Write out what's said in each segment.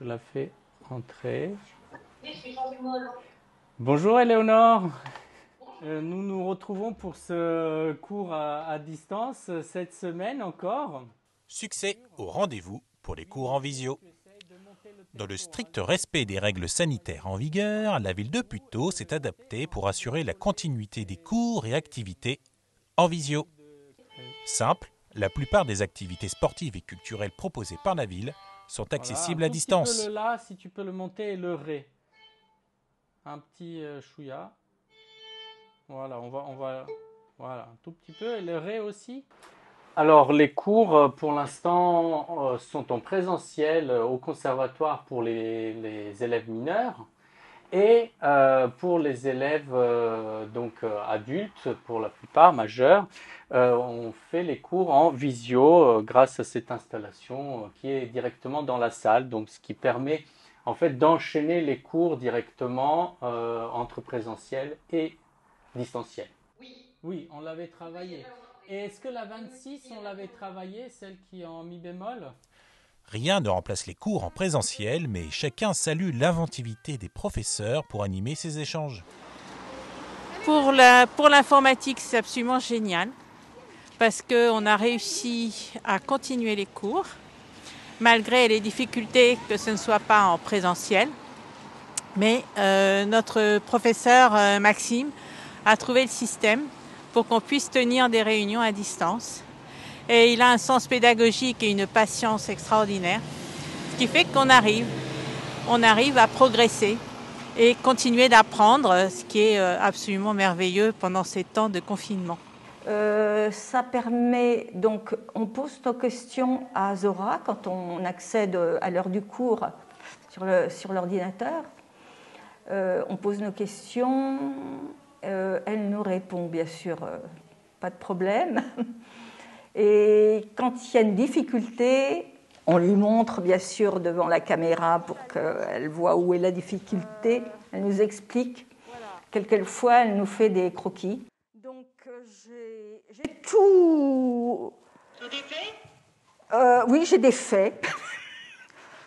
Je la fais entrer. Bonjour Éléonore. Nous nous retrouvons pour ce cours à distance cette semaine encore. Succès au rendez-vous pour les cours en visio. Dans le strict respect des règles sanitaires en vigueur, la ville de Puteaux s'est adaptée pour assurer la continuité des cours et activités en visio. Simple, la plupart des activités sportives et culturelles proposées par la ville sont accessibles à distance. Un petit peu le la, si tu peux le monter, et le ré. Un petit chouïa. Voilà, voilà, un tout petit peu, et le ré aussi. Alors, les cours, pour l'instant, sont en présentiel au conservatoire pour les élèves mineurs et pour les élèves adultes, pour la plupart majeurs, on fait les cours en visio grâce à cette installation qui est directement dans la salle, donc ce qui permet en fait d'enchaîner les cours directement entre présentiel et distanciel. Oui, on l'avait travaillé. Et est-ce que la 26, on l'avait travaillée, celle qui est en mi bémol ? Rien ne remplace les cours en présentiel, mais chacun salue l'inventivité des professeurs pour animer ces échanges. Pour l'informatique, c'est absolument génial, parce qu'on a réussi à continuer les cours, malgré les difficultés que ce ne soit pas en présentiel. Mais notre professeur Maxime a trouvé le système pour qu'on puisse tenir des réunions à distance. Et il a un sens pédagogique et une patience extraordinaire, ce qui fait qu'on arrive à progresser et continuer d'apprendre, ce qui est absolument merveilleux pendant ces temps de confinement. Ça permet, donc, on pose nos questions à Zora quand on accède à l'heure du cours sur l'ordinateur. On pose nos questions, elle nous répond bien sûr, pas de problème. Et quand il y a une difficulté, on lui montre bien sûr devant la caméra pour qu'elle voit où est la difficulté. Elle nous explique. Quelquefois, elle nous fait des croquis. Donc, j'ai tout... Tout est fait ? Oui, j'ai des faits.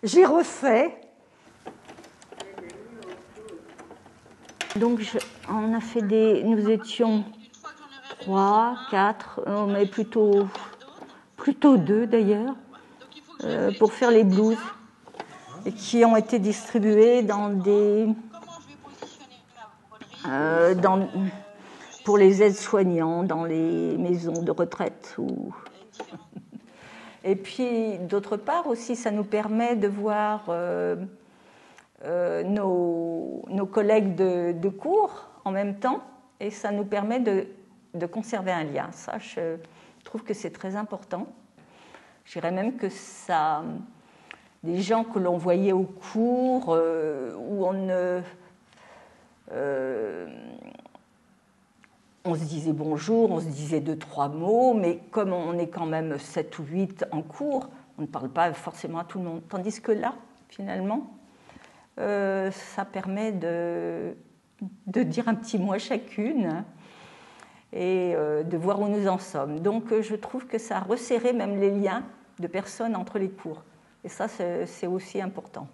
J'ai refait. Donc, on a fait nous étions 3, 4, mais plutôt 2 d'ailleurs, pour faire les blouses, et qui ont été distribués pour les aides-soignants, dans les maisons de retraite. Et puis, d'autre part aussi, ça nous permet de voir nos collègues de cours en même temps, et ça nous permet de conserver un lien. Ça, je trouve que c'est très important. Je dirais même que ça, des gens que l'on voyait au cours, où on se disait bonjour, on se disait 2-3 mots, mais comme on est quand même 7 ou 8 en cours, on ne parle pas forcément à tout le monde. Tandis que là, finalement, ça permet de dire un petit mot à chacune et de voir où nous en sommes. Donc je trouve que ça a resserré même les liens de personnes entre les cours. Et ça, c'est aussi important.